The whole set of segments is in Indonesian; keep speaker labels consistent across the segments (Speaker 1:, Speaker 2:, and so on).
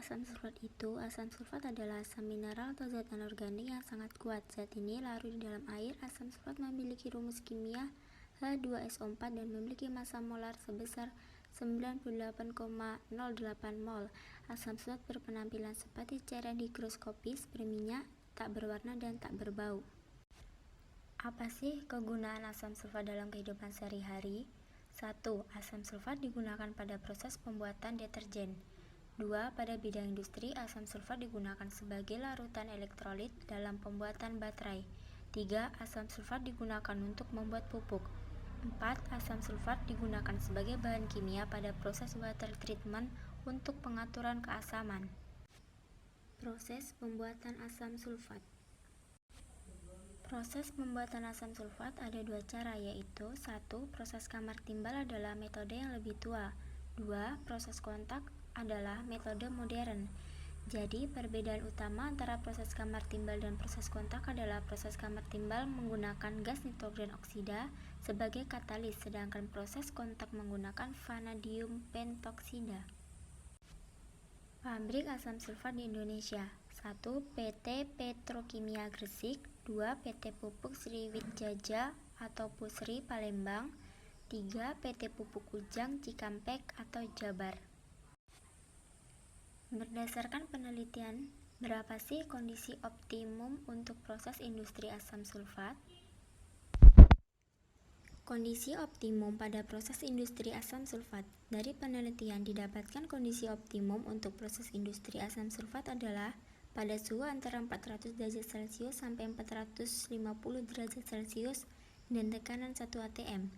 Speaker 1: asam sulfat itu? Asam sulfat adalah asam mineral atau zat anorganik yang sangat kuat. Zat ini larut di dalam air. Asam sulfat memiliki rumus kimia H2SO4 dan memiliki massa molar sebesar 98,08 mol. Asam sulfat berpenampilan seperti cairan higroskopis, berminyak, tak berwarna dan tak berbau. Apa sih kegunaan asam sulfat dalam kehidupan sehari-hari? 1. Asam sulfat digunakan pada proses pembuatan deterjen. 2. Pada bidang industri, asam sulfat digunakan sebagai larutan elektrolit dalam pembuatan baterai. 3. Asam sulfat digunakan untuk membuat pupuk. 4. Asam sulfat digunakan sebagai bahan kimia pada proses water treatment untuk pengaturan keasaman. Proses pembuatan asam sulfat. Proses pembuatan asam sulfat ada dua cara, yaitu 1. Proses kamar timbal adalah metode yang lebih tua. 2. Proses kontak adalah metode modern. Jadi, perbedaan utama antara proses kamar timbal dan proses kontak adalah proses kamar timbal menggunakan gas nitrogen oksida sebagai katalis, sedangkan proses kontak menggunakan vanadium pentoksida. Pabrik asam sulfat di Indonesia. 1. PT Petrokimia Gresik. 2. PT Pupuk Sriwijaya atau Pusri Palembang. 3. PT Pupuk Ujang Cikampek atau Jabar. Berdasarkan penelitian, berapa sih kondisi optimum untuk proses industri asam sulfat? Kondisi optimum pada proses industri asam sulfat. Dari penelitian didapatkan kondisi optimum untuk proses industri asam sulfat adalah pada suhu antara 400 derajat Celcius sampai 450 derajat Celcius dan tekanan 1 atm.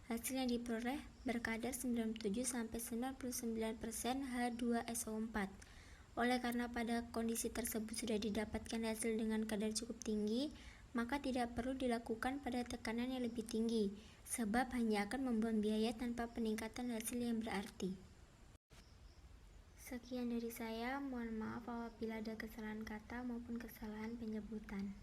Speaker 1: Hasil yang diperoleh berkadar 97-99% H2SO4. Oleh karena pada kondisi tersebut sudah didapatkan hasil dengan kadar cukup tinggi, maka tidak perlu dilakukan pada tekanan yang lebih tinggi, sebab hanya akan membuang biaya tanpa peningkatan hasil yang berarti. Sekian dari saya, mohon maaf apabila ada kesalahan kata maupun kesalahan penyebutan.